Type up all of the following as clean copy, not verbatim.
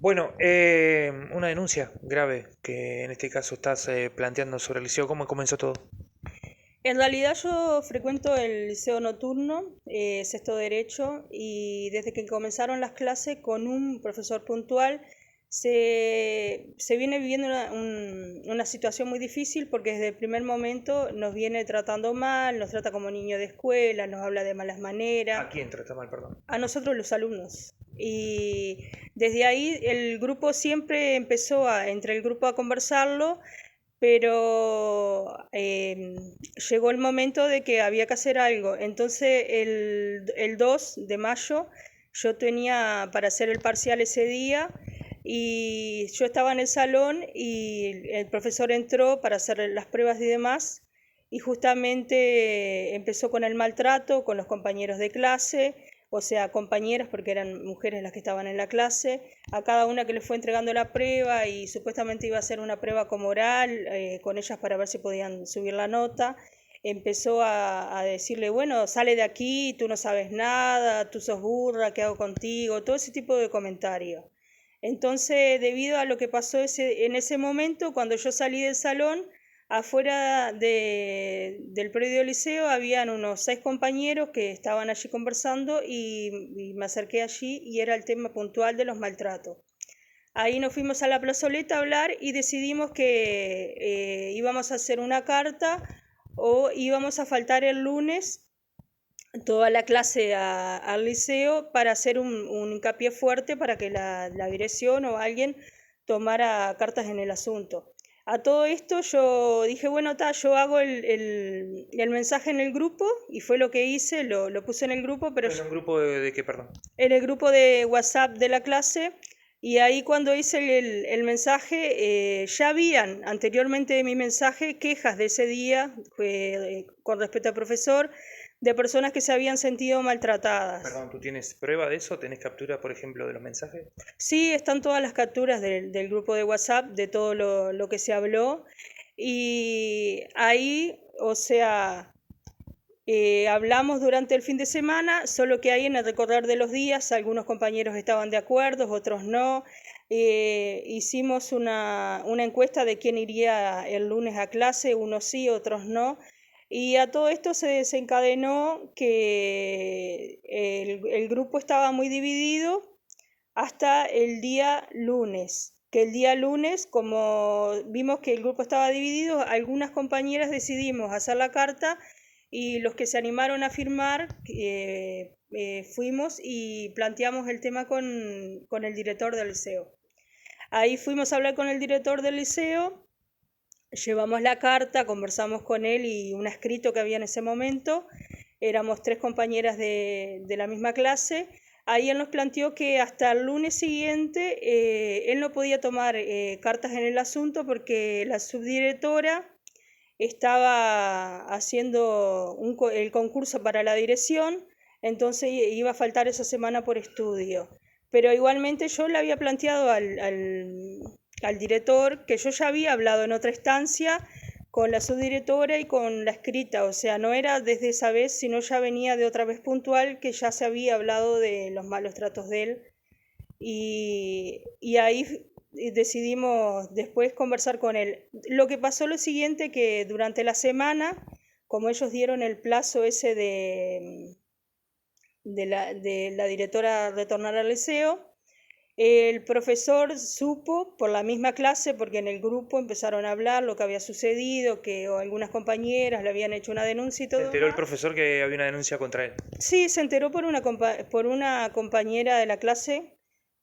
Bueno, una denuncia grave que en este caso estás planteando sobre el liceo. ¿Cómo comenzó todo? En realidad yo frecuento el liceo nocturno, sexto derecho, y desde que comenzaron las clases con un profesor puntual se viene viviendo una situación muy difícil porque desde el primer momento nos viene tratando mal, nos trata como niño de escuela, nos habla de malas maneras, ¿A quién trata mal, perdón? a nosotros los alumnos. Y desde ahí el grupo siempre empezó entre el grupo a conversarlo, pero llegó el momento de que había que hacer algo. Entonces el 2 de mayo yo tenía para hacer el parcial ese día y yo estaba en el salón y el profesor entró para hacer las pruebas y demás y justamente empezó con el maltrato con los compañeros de clase, o sea, compañeras porque eran mujeres las que estaban en la clase, a cada una que le fue entregando la prueba y supuestamente iba a ser una prueba como oral con ellas para ver si podían subir la nota. Empezó a decirle, bueno, sale de aquí, tú no sabes nada, tú sos burra, ¿qué hago contigo? Todo ese tipo de comentarios. Entonces, debido a lo que pasó en ese momento, cuando yo salí del salón, afuera del predio del liceo habían unos 6 compañeros que estaban allí conversando y me acerqué allí y era el tema puntual de los maltratos. Ahí nos fuimos a la plazoleta a hablar y decidimos que íbamos a hacer una carta o íbamos a faltar el lunes toda la clase al liceo para hacer un hincapié fuerte para que la dirección o alguien tomara cartas en el asunto. A todo esto yo dije, bueno, yo hago el mensaje en el grupo y fue lo que hice, lo puse en el grupo, pero ¿En un grupo de qué, perdón? en el grupo de WhatsApp de la clase y ahí cuando hice el mensaje ya habían anteriormente de mi mensaje quejas de ese día con respecto al profesor de personas que se habían sentido maltratadas. Perdón, ¿tú tienes prueba de eso? ¿Tenés captura, por ejemplo, de los mensajes? Sí, están todas las capturas del grupo de WhatsApp de todo lo que se habló y ahí, o sea, hablamos durante el fin de semana, solo que ahí en el recordar de los días algunos compañeros estaban de acuerdo, otros no. Hicimos una encuesta de quién iría el lunes a clase, unos sí, otros no. Y a todo esto se desencadenó que el grupo estaba muy dividido hasta el día lunes. Que el día lunes, como vimos que el grupo estaba dividido, algunas compañeras decidimos hacer la carta y los que se animaron a firmar fuimos y planteamos el tema con el director del liceo. Ahí fuimos a hablar con el director del liceo, llevamos la carta, conversamos con él y un escrito que había en ese momento. Éramos 3 compañeras de la misma clase. Ahí él nos planteó que hasta el lunes siguiente él no podía tomar cartas en el asunto porque la subdirectora estaba haciendo el concurso para la dirección, entonces iba a faltar esa semana por estudio. Pero igualmente yo le había planteado al director que yo ya había hablado en otra instancia con la subdirectora y con la escrita, o sea, no era desde esa vez, sino ya venía de otra vez puntual que ya se había hablado de los malos tratos de él y ahí decidimos después conversar con él. Lo que pasó lo siguiente, que durante la semana, como ellos dieron el plazo ese de la directora retornar al liceo, el profesor supo por la misma clase, porque en el grupo empezaron a hablar lo que había sucedido, que algunas compañeras le habían hecho una denuncia y ¿Se todo enteró el más. profesor que había una denuncia contra él? Sí, se enteró por una compañera de la clase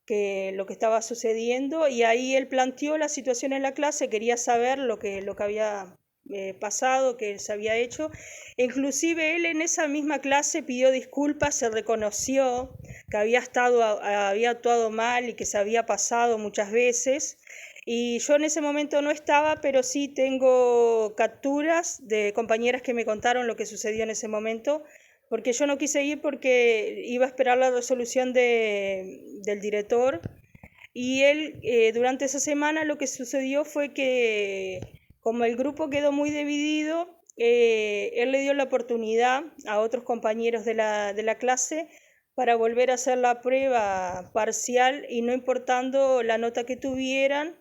que lo que estaba sucediendo y ahí él planteó la situación en la clase, quería saber lo que había pasado, que se había hecho. Inclusive él en esa misma clase pidió disculpas, se reconoció que había actuado mal y que se había pasado muchas veces. Y yo en ese momento no estaba, pero sí tengo capturas de compañeras que me contaron lo que sucedió en ese momento porque yo no quise ir porque iba a esperar la resolución del director y él durante esa semana lo que sucedió fue que como el grupo quedó muy dividido, él le dio la oportunidad a otros compañeros de la clase para volver a hacer la prueba parcial y no importando la nota que tuvieran,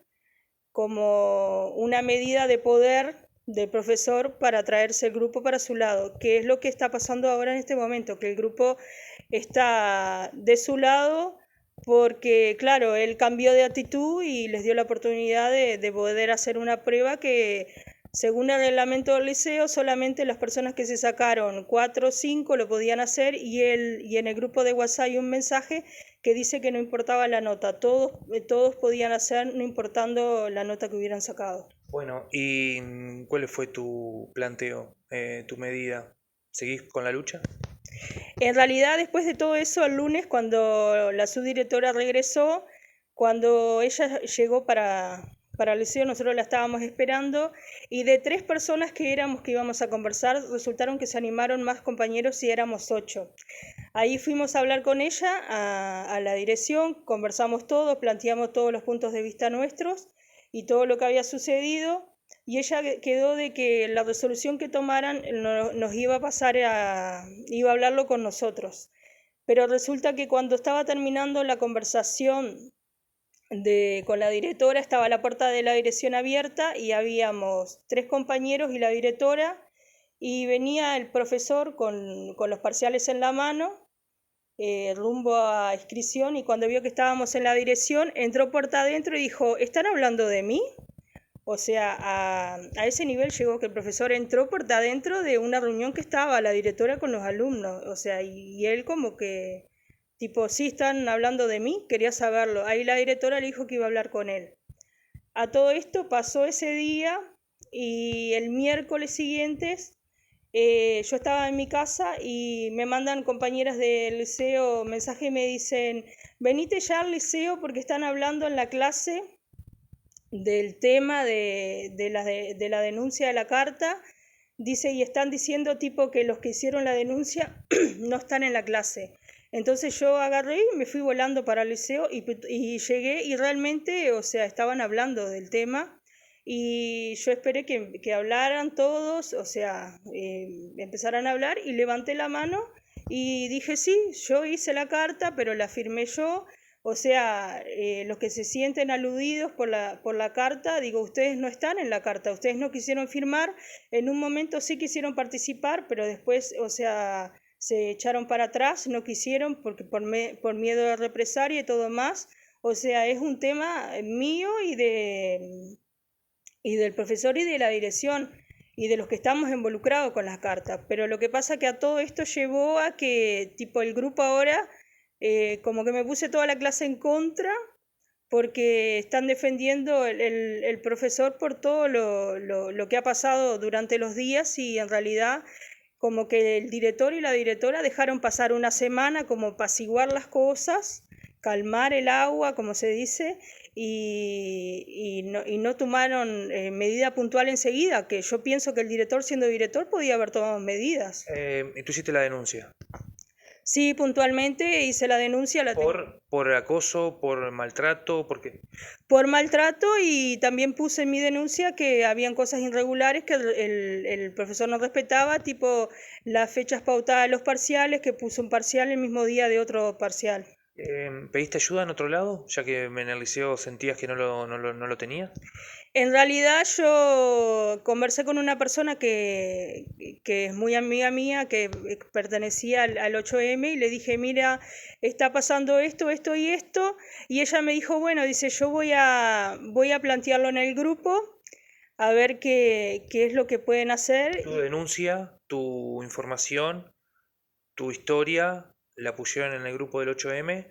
como una medida de poder del profesor para traerse el grupo para su lado, que es lo que está pasando ahora en este momento, que el grupo está de su lado porque, claro, él cambió de actitud y les dio la oportunidad de poder hacer una prueba que, según el reglamento del liceo, solamente las personas que se sacaron 4 o 5 lo podían hacer y en el grupo de WhatsApp hay un mensaje que dice que no importaba la nota, todos podían hacer no importando la nota que hubieran sacado. Bueno, ¿y cuál fue tu planteo, tu medida? ¿Seguís con la lucha? En realidad, después de todo eso, el lunes, cuando la subdirectora regresó, cuando ella llegó para el liceo, nosotros la estábamos esperando, y de 3 personas que éramos que íbamos a conversar, resultaron que se animaron más compañeros y éramos 8. Ahí fuimos a hablar con ella, a la dirección, conversamos todo, planteamos todos los puntos de vista nuestros y todo lo que había sucedido. Y ella quedó de que la resolución que tomaran nos iba a pasar iba a hablarlo con nosotros. Pero resulta que cuando estaba terminando la conversación con la directora, estaba la puerta de la dirección abierta y habíamos 3 compañeros y la directora, y venía el profesor con los parciales en la mano, rumbo a inscripción, y cuando vio que estábamos en la dirección, entró puerta adentro y dijo, ¿están hablando de mí? O sea, a ese nivel llegó que el profesor entró puerta adentro de una reunión que estaba la directora con los alumnos. O sea, y él como que, tipo, sí, están hablando de mí, quería saberlo. Ahí la directora le dijo que iba a hablar con él. A todo esto pasó ese día y el miércoles siguientes yo estaba en mi casa y me mandan compañeras del liceo mensaje y me dicen, venite ya al liceo porque están hablando en la clase del tema de la denuncia de la carta. Dice, y están diciendo tipo que los que hicieron la denuncia no están en la clase. Entonces yo agarré y me fui volando para el liceo y llegué y realmente, o sea, estaban hablando del tema y yo esperé que hablaran todos, o sea, empezaran a hablar y levanté la mano y dije, sí, yo hice la carta, pero la firmé yo. O sea, los que se sienten aludidos por la carta, digo, ustedes no están en la carta, ustedes no quisieron firmar, en un momento sí quisieron participar, pero después, o sea, se echaron para atrás, no quisieron porque por miedo de represalia y todo más. O sea, es un tema mío y del profesor y de la dirección y de los que estamos involucrados con las cartas. Pero lo que pasa que a todo esto llevó a que, tipo, el grupo ahora, como que me puse toda la clase en contra porque están defendiendo el profesor por todo lo que ha pasado durante los días y en realidad como que el director y la directora dejaron pasar una semana como apaciguar las cosas, calmar el agua, como se dice, y no tomaron medida puntual enseguida, que yo pienso que el director, siendo director, podía haber tomado medidas. Y tú hiciste la denuncia. Sí, puntualmente hice la denuncia, la tengo. Por acoso, por maltrato, porque Por maltrato, y también puse en mi denuncia que habían cosas irregulares que el profesor no respetaba, tipo las fechas pautadas de los parciales, que puso un parcial el mismo día de otro parcial. ¿pediste ayuda en otro lado? Ya que en el liceo sentías que no lo tenías. En realidad yo conversé con una persona que es muy amiga mía, que pertenecía al 8M, y le dije, mira, está pasando esto, esto y esto, y ella me dijo, bueno, dice, yo voy a plantearlo en el grupo, a ver qué es lo que pueden hacer. Tu denuncia, tu información, tu historia, la pusieron en el grupo del 8M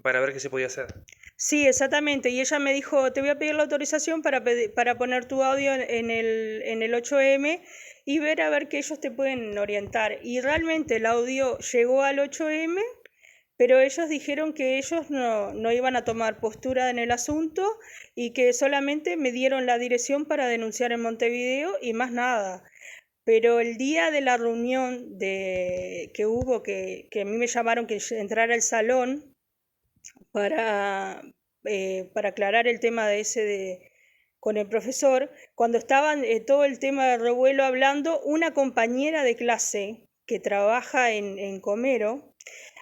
para ver qué se podía hacer. Sí, exactamente. Y ella me dijo, te voy a pedir la autorización para poner tu audio en el 8M y ver a ver que ellos te pueden orientar. Y realmente el audio llegó al 8M, pero ellos dijeron que ellos no iban a tomar postura en el asunto y que solamente me dieron la dirección para denunciar en Montevideo y más nada. Pero el día de la reunión que hubo, que a mí me llamaron que entrara al salón, para, para aclarar el tema de con el profesor, cuando estaban todo el tema de revuelo hablando, una compañera de clase que trabaja en Comero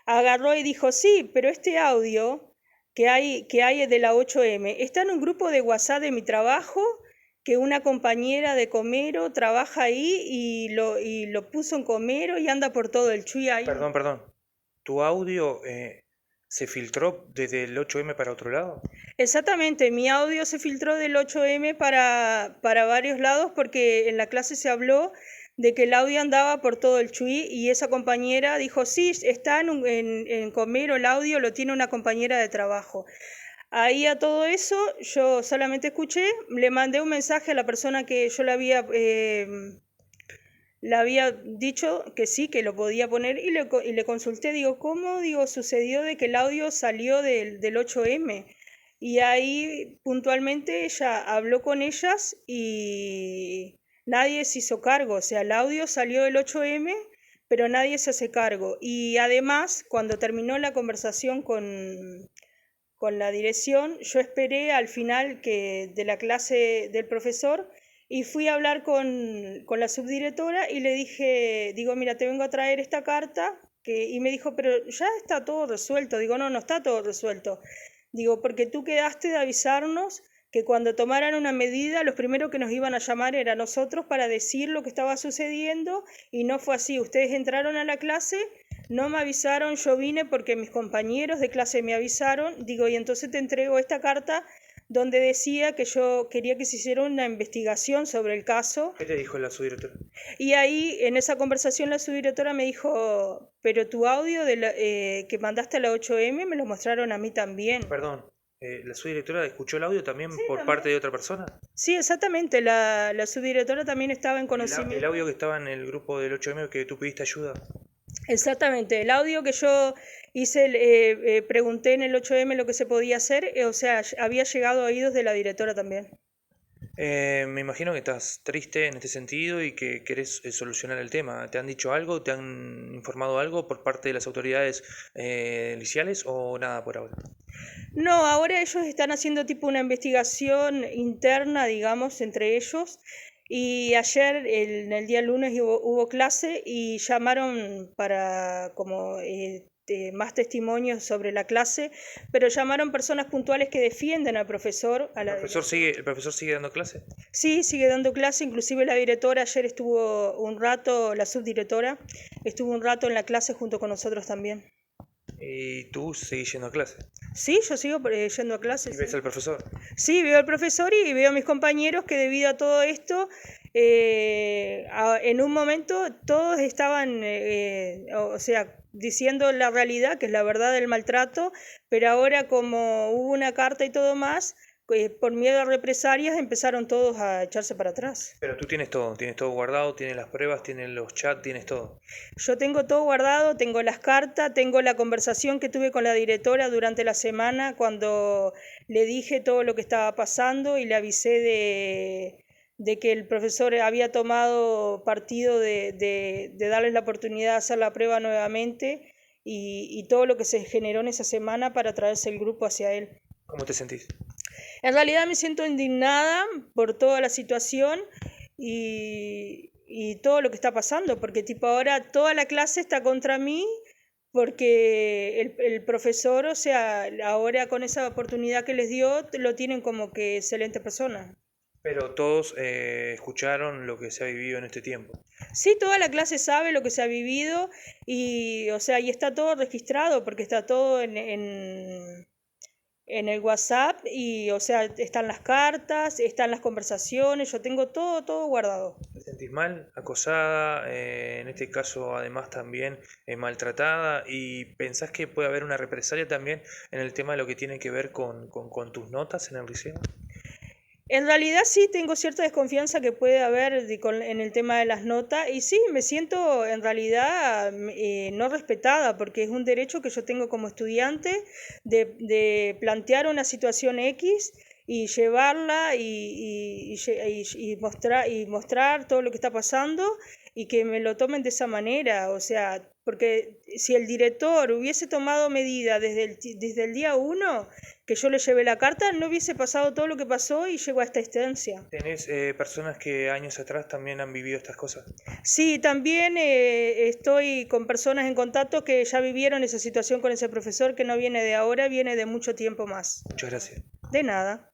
agarró y dijo, sí, pero este audio que hay de la 8M está en un grupo de WhatsApp de mi trabajo, que una compañera de Comero trabaja ahí y lo puso en Comero y anda por todo el Chuy ahí. Perdón. ¿Tu audio se filtró desde el 8M para otro lado? Exactamente, mi audio se filtró del 8M para varios lados porque en la clase se habló de que el audio andaba por todo el Chuy y esa compañera dijo, sí, está en Comero el audio, lo tiene una compañera de trabajo. Ahí a todo eso yo solamente escuché, le mandé un mensaje a la persona que yo le había dicho que sí, que lo podía poner y le consulté, digo, ¿cómo? Digo, sucedió de que el audio salió del 8M. Y ahí puntualmente ella habló con ellas y nadie se hizo cargo, o sea, el audio salió del 8M, pero nadie se hace cargo. Y además, cuando terminó la conversación con la dirección, yo esperé al final de la clase del profesor y fui a hablar con la subdirectora y le dije, digo, mira, te vengo a traer esta carta, y me dijo, pero ya está todo resuelto. Digo, no, no está todo resuelto. Digo, porque tú quedaste de avisarnos que cuando tomaran una medida, los primeros que nos iban a llamar eran nosotros para decir lo que estaba sucediendo y no fue así. Ustedes entraron a la clase, no me avisaron, yo vine porque mis compañeros de clase me avisaron, digo, y entonces te entrego esta carta donde decía que yo quería que se hiciera una investigación sobre el caso. ¿Qué te dijo la subdirectora? Y ahí en esa conversación la subdirectora me dijo, pero tu audio que mandaste a la 8M me lo mostraron a mí también. Perdón, ¿la subdirectora escuchó el audio también Sí, por también. parte de otra persona? Sí, exactamente, la subdirectora también estaba en El conocimiento. audio que estaba en el grupo del 8M que tú pediste ayuda. Exactamente, el audio que yo hice, pregunté en el 8M lo que se podía hacer, o sea, había llegado a oídos de la directora también. Me imagino que estás triste en este sentido y que querés solucionar el tema. ¿Te han dicho algo? ¿Te han informado algo por parte de las autoridades liciales o nada por ahora? No, ahora ellos están haciendo tipo una investigación interna, digamos, entre ellos. Y ayer, en el día lunes, hubo clase y llamaron para como más testimonios sobre la clase, pero llamaron personas puntuales que defienden al profesor, a la ¿El profesor sigue dando clase? Sí, sigue dando clase, inclusive la directora ayer estuvo un rato, la subdirectora, estuvo un rato en la clase junto con nosotros también. ¿Y tú seguís yendo a clase? Sí, yo sigo yendo a ¿Y clases. ves al profesor? Sí, veo al profesor y veo a mis compañeros que debido a todo esto, en un momento todos estaban, o sea, diciendo la realidad, que es la verdad del maltrato, pero ahora como hubo una carta y todo más, por miedo a represalias empezaron todos a echarse para atrás. Pero tú tienes todo guardado, tienes las pruebas, tienes los chats, tienes todo. Yo tengo todo guardado, tengo las cartas, tengo la conversación que tuve con la directora durante la semana cuando le dije todo lo que estaba pasando y le avisé de que el profesor había tomado partido de darles la oportunidad de hacer la prueba nuevamente y todo lo que se generó en esa semana para traerse el grupo hacia él. ¿Cómo te sentís? En realidad me siento indignada por toda la situación y todo lo que está pasando, porque tipo ahora toda la clase está contra mí, porque el profesor, o sea, ahora con esa oportunidad que les dio, lo tienen como que excelente persona. Pero todos escucharon lo que se ha vivido en este tiempo. Sí, toda la clase sabe lo que se ha vivido y, o sea, y está todo registrado, porque está todo en el WhatsApp y, o sea, están las cartas, están las conversaciones, yo tengo todo guardado. ¿Te sentís mal, acosada, en este caso además también maltratada y pensás que puede haber una represalia también en el tema de lo que tiene que ver con tus notas en el liceo? En realidad sí tengo cierta desconfianza que puede haber en el tema de las notas y sí, me siento en realidad no respetada porque es un derecho que yo tengo como estudiante de plantear una situación X y llevarla y mostrar todo lo que está pasando y que me lo tomen de esa manera, o sea, porque si el director hubiese tomado medida desde el día uno que yo le llevé la carta, no hubiese pasado todo lo que pasó y llegó a esta instancia. ¿Tenés personas que años atrás también han vivido estas cosas? Sí, también estoy con personas en contacto que ya vivieron esa situación con ese profesor, que no viene de ahora, viene de mucho tiempo más. Muchas gracias. De nada.